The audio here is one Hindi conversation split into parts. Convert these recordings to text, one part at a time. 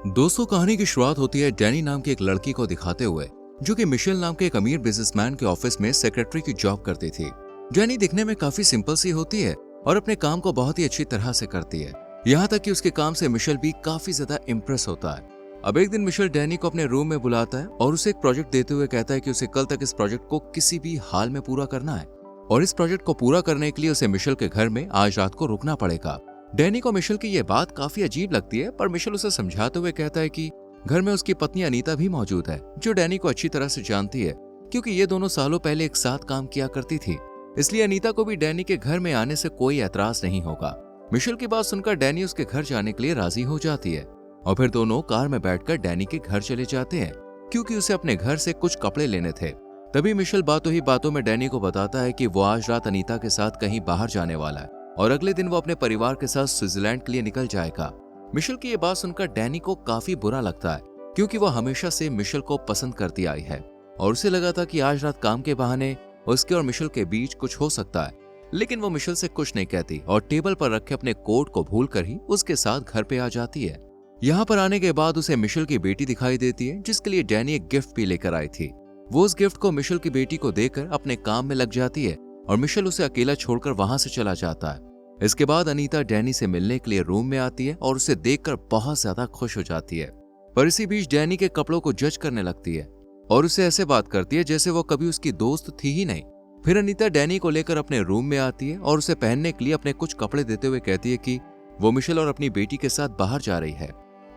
दोस्तों, कहानी की शुरुआत होती है डैनी नाम की एक लड़की को दिखाते हुए, जो कि मिशेल नाम के एक अमीर बिजनेसमैन के ऑफिस में सेक्रेटरी की जॉब करती थी। डैनी दिखने में काफी सिंपल सी होती है और अपने काम को बहुत ही अच्छी तरह से करती है। यहाँ तक कि उसके काम से मिशेल भी काफी ज्यादा इम्प्रेस होता है। अब एक दिन मिशेल डैनी को अपने रूम में बुलाता है और उसे एक प्रोजेक्ट देते हुए कहता है कि उसे कल तक इस प्रोजेक्ट को किसी भी हाल में पूरा करना है और इस प्रोजेक्ट को पूरा करने के लिए उसे मिशेल के घर में आज रात को रुकना पड़ेगा। डैनी को मिशेल की यह बात काफी अजीब लगती है, पर मिशेल उसे समझाते हुए कहता है कि घर में उसकी पत्नी अनीता भी मौजूद है, जो डैनी को अच्छी तरह से जानती है क्योंकि ये दोनों सालों पहले एक साथ काम किया करती थी। इसलिए अनीता को भी डैनी के घर में आने से कोई एतराज नहीं होगा। मिशेल की बात सुनकर डैनी उसके घर जाने के लिए राजी हो जाती है और फिर दोनों कार में बैठकर डैनी के घर चले जाते हैं क्योंकि उसे अपने घर से कुछ कपड़े लेने थे। तभी मिशेल बातों ही बातों में डैनी को बताता है कि वो आज रात अनीता के साथ कहीं बाहर जाने वाला है और अगले दिन वो अपने परिवार के साथ स्विट्जरलैंड के लिए निकल जाएगा। मिशेल की ये बात सुनकर डैनी को काफी बुरा लगता है क्योंकि वो हमेशा से मिशेल को पसंद करती आई है और उसे लगा था कि आज रात काम के बहाने उसके और मिशेल के बीच कुछ हो सकता है। लेकिन वो मिशेल से कुछ नहीं कहती और टेबल पर रखे अपने कोट को भूलकर ही उसके साथ घर पे आ जाती है। यहाँ पर आने के बाद उसे मिशेल की बेटी दिखाई देती है, जिसके लिए डैनी एक गिफ्ट भी लेकर आई थी। वो उस गिफ्ट को मिशेल की बेटी को देकर अपने काम में लग जाती है और मिशेल उसे अकेला छोड़कर वहां से चला जाता है। इसके बाद अनीता डैनी से मिलने के लिए रूम में आती है और उसे देखकर बहुत ज्यादा खुश हो जाती है, पर इसी बीच डैनी के कपड़ों को जज करने लगती है और उसे ऐसे बात करती है जैसे वो कभी उसकी दोस्त थी ही नहीं। फिर अनीता डैनी को लेकर अपने रूम में आती है और उसे पहनने के लिए अपने कुछ कपड़े देते हुए कहती है कि वो मिशेल और अपनी बेटी के साथ बाहर जा रही है।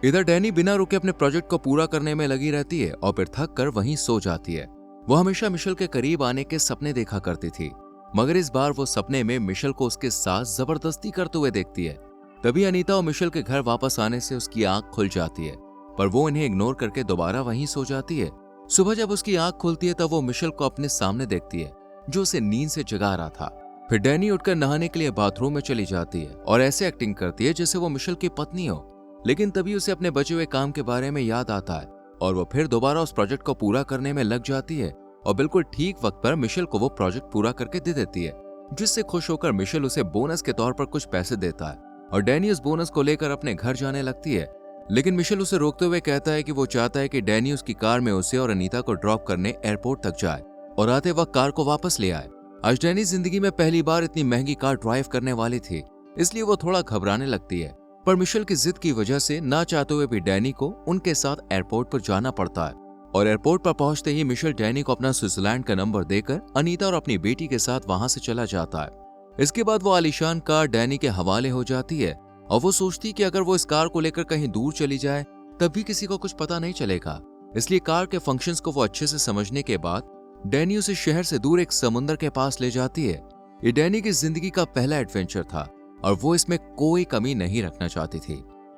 इधर डैनी बिना रुके अपने प्रोजेक्ट को पूरा करने में लगी रहती है और फिर थक कर वहीं सो जाती है। वो हमेशा मिशेल के करीब आने के सपने देखा करती थी, मगर इस बार वो सपने में मिशेल को उसके साथ जबरदस्ती करते हुए देखती है। तभी अनीता और मिशेल के घर वापस आने से उसकी आंख खुल जाती है, पर वो इन्हें इग्नोर करके दोबारा वहीं सो जाती है। सुबह जब उसकी आंख खुलती है तब वो मिशेल को अपने सामने देखती है, जो उसे नींद से जगा रहा था। फिर डैनी उठकर नहाने के लिए बाथरूम में चली जाती है और ऐसे एक्टिंग करती है जैसे वो मिशेल की पत्नी हो। लेकिन तभी उसे अपने बचे हुए काम के बारे में याद आता है और वो फिर दोबारा उस प्रोजेक्ट को पूरा करने में लग जाती है और बिल्कुल ठीक वक्त पर मिशेल को वो प्रोजेक्ट पूरा करके दे देती है, जिससे खुश होकर मिशेल उसे बोनस के तौर पर कुछ पैसे देता है और डैनी उस बोनस को लेकर अपने घर जाने लगती है। लेकिन मिशेल उसे रोकते हुए कहता है कि वो चाहता है कि डैनी उसकी कार में उसे और अनीता को ड्रॉप करने एयरपोर्ट तक जाए और आते वक्त कार को वापस ले आए। आज डैनी जिंदगी में पहली बार इतनी महंगी कार ड्राइव करने वाली थी, इसलिए वो थोड़ा घबराने लगती है, पर मिशेल की जिद की वजह से ना चाहते हुए भी डैनी को उनके साथ एयरपोर्ट पर जाना पड़ता है और एयरपोर्ट पर पहुंचते ही मिशेल डैनी को अपना स्विट्जरलैंड का नंबर देकर अनीता और अपनी बेटी के साथ वहां से चला जाता है। इसके बाद वो आलीशान कार डैनी के हवाले हो जाती है और वो सोचती कि अगर वो इस कार को लेकर कहीं दूर चली जाए तब भी किसी को कुछ पता नहीं चलेगा। इसलिए कार के फंक्शंस को वो अच्छे से समझने के बाद डैनी उसे शहर से दूर एक समुद्र के पास ले जाती है। ये डैनी की जिंदगी का पहला एडवेंचर था और वो इसमें कोई कमी नहीं रखना चाहती थी।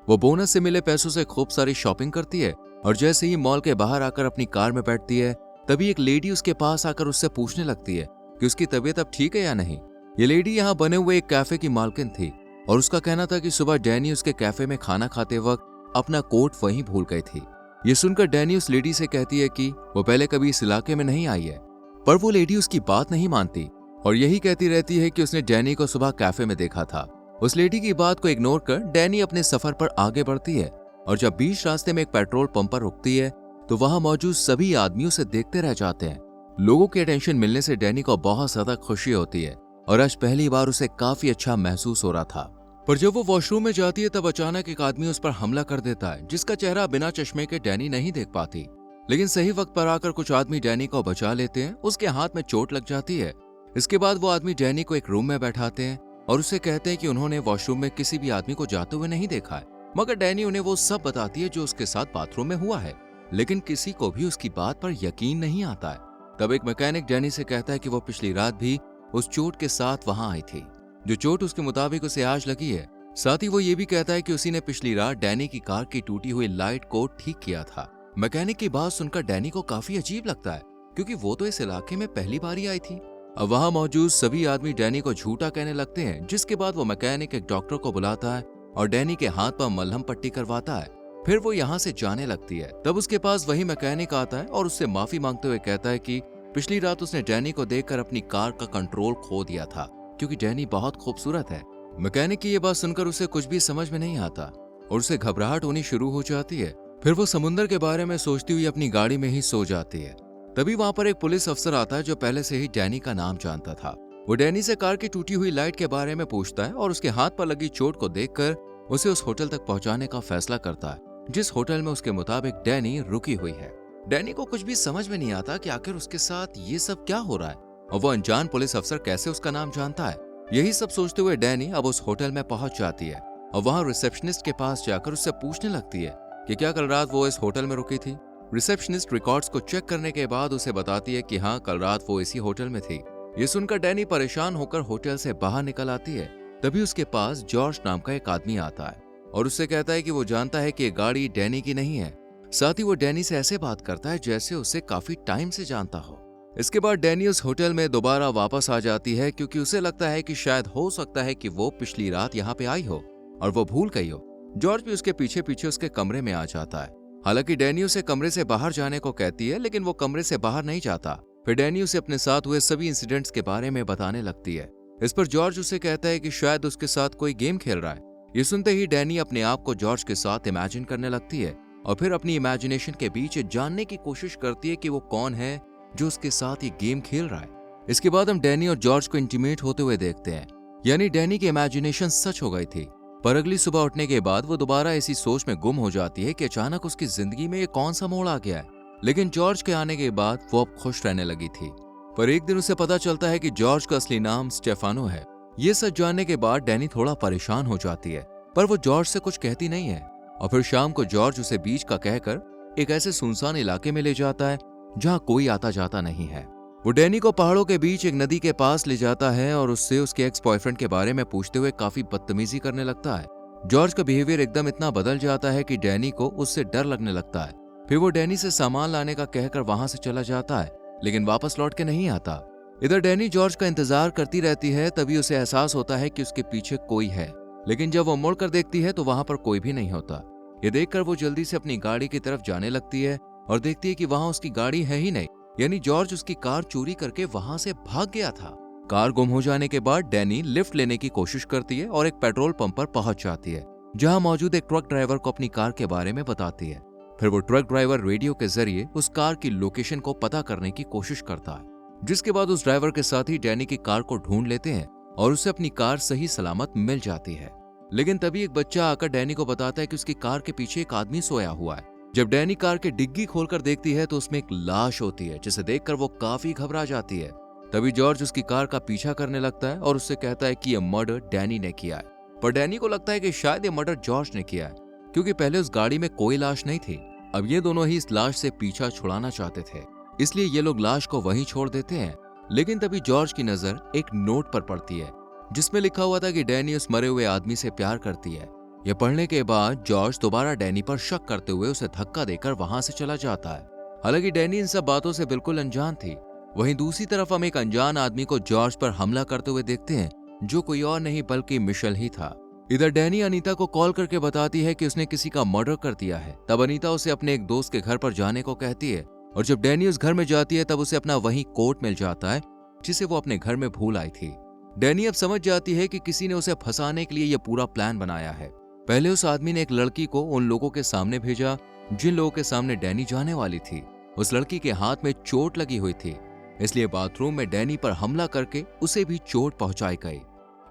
वो बोनस से मिले पैसों से खूब सारी शॉपिंग करती है और जैसे ही मॉल के बाहर आकर अपनी कार में बैठती है तभी एक लेडी उसके पास आकर उससे पूछने लगती है कि उसकी तबीयत अब ठीक है या नहीं। ये लेडी यहाँ बने हुए एक कैफे की मालकिन थी और उसका कहना था कि सुबह डैनी उसके कैफे में खाना खाते वक्त अपना कोट वहीं भूल गई थी। ये सुनकर डैनी उस लेडी से कहती है कि वो पहले कभी इस इलाके में नहीं आई है, पर वो लेडी उसकी बात नहीं मानती और यही कहती रहती है कि उसने डैनी को सुबह कैफे में देखा था। उस लेडी की बात को इग्नोर कर डैनी अपने सफर पर आगे बढ़ती है और जब बीच रास्ते में एक पेट्रोल पंप पर रुकती है तो वहां मौजूद सभी आदमी उसे देखते रह जाते हैं। लोगों के अटेंशन मिलने से डैनी को बहुत ज्यादा खुशी होती है और आज पहली बार उसे काफी अच्छा महसूस हो रहा था। पर जब वो वॉशरूम में जाती है तब अचानक एक आदमी उस पर हमला कर देता है, जिसका चेहरा बिना चश्मे के डैनी नहीं देख पाती। लेकिन सही वक्त पर आकर कुछ आदमी डैनी को बचा लेते हैं। उसके हाथ में चोट लग जाती है। इसके बाद वो आदमी डैनी को एक रूम में बैठाते हैं और उसे कहते हैं कि उन्होंने वॉशरूम में किसी भी आदमी को जाते हुए नहीं देखा है, मगर डैनी उन्हें वो सब बताती है जो उसके साथ बाथरूम में हुआ है। लेकिन किसी को भी उसकी बात पर यकीन नहीं आता है। तब एक मैकेनिक डैनी से कहता है कि वो पिछली रात भी उस चोट के साथ वहां आई थी, जो चोट उसके मुताबिक उसे आज लगी है। साथ ही वो ये भी कहता है कि उसी ने पिछली रात डैनी की कार की टूटी हुई लाइट को ठीक किया था। मैकेनिक की बात सुनकर डैनी को काफी अजीब लगता है क्योंकि वो तो इस इलाके में पहली बार ही आई थी। अब वहां मौजूद सभी आदमी डैनी को झूठा कहने लगते हैं, जिसके बाद वो मैकेनिक एक डॉक्टर को बुलाता है और डैनी के हाथ पर मलहम पट्टी करवाता है। फिर वो यहाँ से जाने लगती है। तब उसके पास वही मैकेनिक आता है और उससे माफी मांगते हुए कहता है कि पिछली रात उसने डैनी को देखकर अपनी कार का कंट्रोल खो दिया था क्योंकि डैनी बहुत खूबसूरत है। मैकेनिक की ये बात सुनकर उसे कुछ भी समझ में नहीं आता और उसे घबराहट होनी शुरू हो जाती है। फिर वो समुंदर के बारे में सोचती हुई अपनी गाड़ी में ही सो जाती है। तभी वहां पर एक पुलिस अफसर आता है जो पहले से ही डैनी का नाम जानता था। वो डैनी से कार की टूटी हुई लाइट के बारे में पूछता है और उसके हाथ पर लगी चोट को देखकर उसे उस होटल तक पहुंचाने का फैसला करता है जिस होटल में उसके मुताबिक डैनी रुकी हुई है। डैनी को कुछ भी समझ में नहीं आता कि आखिर उसके साथ ये सब क्या हो रहा है और वो अनजान पुलिस अफसर कैसे उसका नाम जानता है। यही सब सोचते हुए डैनी अब उस होटल में पहुंच जाती है और वहां रिसेप्शनिस्ट के पास जाकर उससे पूछने लगती है कि क्या कल रात वो इस होटल में रुकी थी। रिसेप्शनिस्ट रिकॉर्ड्स को चेक करने के बाद उसे बताती है कि हाँ, कल रात वो इसी होटल में थी। ये सुनकर डैनी परेशान होकर होटल से बाहर निकल आती है। तभी उसके पास जॉर्ज नाम का एक आदमी आता है और उससे कहता है कि वो जानता है कि ये गाड़ी डैनी की नहीं है। साथ ही वो डैनी से ऐसे बात करता है जैसे उसे काफी टाइम से जानता हो। इसके बाद डैनी उस होटल में दोबारा वापस आ जाती है क्योंकि उसे लगता है कि शायद हो सकता है कि वो पिछली रात यहाँ पे आई हो और वो भूल गई हो। जॉर्ज भी उसके पीछे पीछे उसके कमरे में आ जाता है। हालांकि डैनी उसे कमरे से बाहर जाने को कहती है लेकिन वो कमरे से बाहर नहीं जाता। फिर डैनी उसे अपने साथ हुए सभी इंसिडेंट्स के बारे में बताने लगती है। इस पर जॉर्ज उसे कहता है कि शायद उसके साथ कोई गेम खेल रहा है। ये सुनते ही डैनी अपने आप को जॉर्ज के साथ इमेजिन करने लगती है और फिर अपनी इमेजिनेशन के बीच जानने की कोशिश करती है कि वो कौन है जो उसके साथ ये गेम खेल रहा है। इसके बाद हम डैनी और जॉर्ज को इंटीमेट होते हुए देखते हैं, यानी डैनी की इमेजिनेशन सच हो गई थी। पर अगली सुबह उठने के बाद वो दोबारा इसी सोच में गुम हो जाती है कि अचानक उसकी जिंदगी में ये कौन सा मोड़ आ गया है। लेकिन जॉर्ज के आने के बाद वो अब खुश रहने लगी थी। पर एक दिन उसे पता चलता है कि जॉर्ज का असली नाम स्टेफानो है। ये सच जानने के बाद डैनी थोड़ा परेशान हो जाती है, पर वो जॉर्ज से कुछ कहती नहीं है। और फिर शाम को जॉर्ज उसे बीच का कहकर एक ऐसे सुनसान इलाके में ले जाता है जहाँ कोई आता जाता नहीं है। वो डैनी को पहाड़ों के बीच एक नदी के पास ले जाता है और उससे उसके एक्स बॉयफ्रेंड के बारे में पूछते हुए काफी बदतमीजी करने लगता है। जॉर्ज का बिहेवियर एकदम इतना बदल जाता है कि डैनी को उससे डर लगने लगता है। फिर वो डैनी से सामान लाने का कहकर वहां से चला जाता है लेकिन वापस लौट के नहीं आता। इधर डैनी जॉर्ज का इंतजार करती रहती है। तभी उसे एहसास होता है कि उसके पीछे कोई है, लेकिन जब वो मुड़कर देखती है तो वहां पर कोई भी नहीं होता। ये देखकर वो जल्दी से अपनी गाड़ी की तरफ जाने लगती है और देखती है कि वहां उसकी गाड़ी है ही नहीं, यानी जॉर्ज उसकी कार चोरी करके वहां से भाग गया था। कार गुम हो जाने के बाद डैनी लिफ्ट लेने की कोशिश करती है और एक पेट्रोल पंप पर पहुंच जाती है जहां मौजूद एक ट्रक ड्राइवर को अपनी कार के बारे में बताती है। फिर वो ट्रक ड्राइवर रेडियो के जरिए उस कार की लोकेशन को पता करने की कोशिश करता है, जिसके बाद उस ड्राइवर के साथ ही डैनी की कार को ढूंढ लेते हैं और उसे अपनी कार सही सलामत मिल जाती है। लेकिन तभी एक बच्चा आकर डैनी को बताता है कि उसकी कार के पीछे एक आदमी सोया हुआ है। जब डैनी कार की डिग्गी खोलकर देखती है तो उसमें एक लाश होती है, जिसे देखकर वो काफी घबरा जाती है। तभी जॉर्ज उसकी कार का पीछा करने लगता है और उससे कहता है कि यह मर्डर डैनी ने किया है। पर डैनी को लगता है कि शायद ये मर्डर जॉर्ज ने किया है, क्योंकि पहले उस गाड़ी में कोई लाश नहीं थी। अब ये दोनों ही इस लाश से पीछा छुड़ाना चाहते थे, इसलिए ये लोग लाश को वहीं छोड़ देते हैं। लेकिन तभी जॉर्ज की नजर एक नोट पर पड़ती है जिसमें लिखा हुआ था कि डैनी उस मरे हुए आदमी से प्यार करती है। यह पढ़ने के बाद जॉर्ज दोबारा डैनी पर शक करते हुए उसे धक्का देकर वहां से चला जाता है। हालांकि डैनी इन सब बातों से बिल्कुल अनजान थी। वहीं दूसरी तरफ हम एक अनजान आदमी को जॉर्ज पर हमला करते हुए देखते हैं, जो कोई और नहीं बल्कि मिशेल ही था। इधर डैनी अनीता को कॉल करके बताती है कि उसने किसी का मर्डर कर दिया है। तब अनीता उसे अपने एक दोस्त के घर पर जाने को कहती है और जब डैनी उस घर में जाती है तब उसे अपना वही कोट मिल जाता है जिसे वो अपने घर में भूल आई थी। डैनी अब समझ जाती है कि किसी ने उसे फंसाने के लिए यह पूरा प्लान बनाया है। पहले उस आदमी ने एक लड़की को उन लोगों के सामने भेजा जिन लोगों के सामने डैनी जाने वाली थी। उस लड़की के हाथ में चोट लगी हुई थी, इसलिए बाथरूम में डैनी पर हमला करके उसे भी चोट पहुंचाई गई।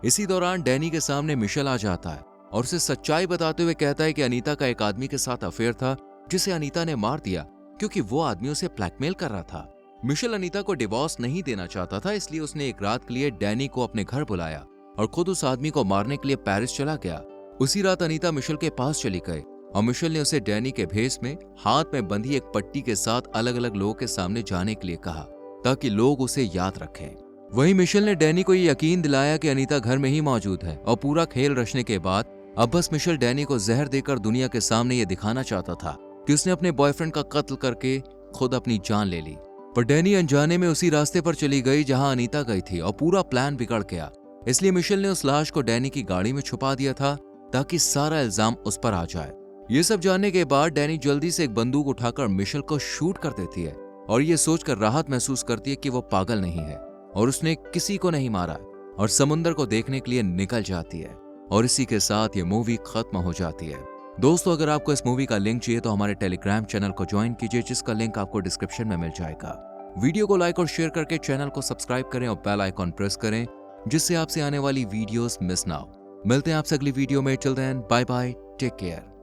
इसी दौरान डैनी के सामने मिशेल आ जाता है और उसे सच्चाई बताते हुए कहता है कि अनीता का एक आदमी के साथ अफेयर था जिसे अनीता ने मार दिया क्योंकि वो आदमी उसे ब्लैकमेल कर रहा था। मिशेल अनीता को डिवोर्स नहीं देना चाहता था, इसलिए उसने एक रात के लिए डैनी को अपने घर बुलाया और खुद उस आदमी को मारने के लिए पेरिस चला गया। उसी रात अनीता मिशेल के पास चली गई और मिशेल ने उसे डैनी के भेस में हाथ में बंधी एक पट्टी के साथ अलग अलग लोगों के सामने जाने के लिए कहा ताकि लोग उसे याद रखें। वहीं मिशेल ने डैनी को ये यकीन दिलाया कि अनीता घर में ही मौजूद है और पूरा खेल रचने के बाद अब बस मिशेल डैनी को जहर देकर दुनिया के सामने ये दिखाना चाहता था कि उसने अपने बॉयफ्रेंड का कत्ल करके खुद अपनी जान ले ली। पर डैनी अनजाने में उसी रास्ते पर चली गई जहां अनीता गई थी और पूरा प्लान बिगड़ गया। इसलिए मिशेल ने उस लाश को डैनी की गाड़ी में छुपा दिया था ताकि सारा इल्जाम उस पर आ जाए। ये सब जानने के बाद डैनी जल्दी से एक बंदूक उठाकर मिशेल को शूट कर देती है और ये सोचकर राहत महसूस करती है कि वो पागल नहीं है और उसने किसी को नहीं मारा और समुंदर को देखने के लिए निकल जाती है। और इसी के साथ ये मूवी खत्म हो जाती है। दोस्तों, अगर आपको इस मूवी का लिंक चाहिए तो हमारे टेलीग्राम चैनल को ज्वाइन कीजिए, जिसका लिंक आपको डिस्क्रिप्शन में मिल जाएगा। वीडियो को लाइक और शेयर करके चैनल को सब्सक्राइब करें और बेल आइकॉन प्रेस करें, जिससे आपसे आने वाली वीडियोस मिस ना हो। मिलते हैं आपसे अगली वीडियो में। Till then, bye bye, take care.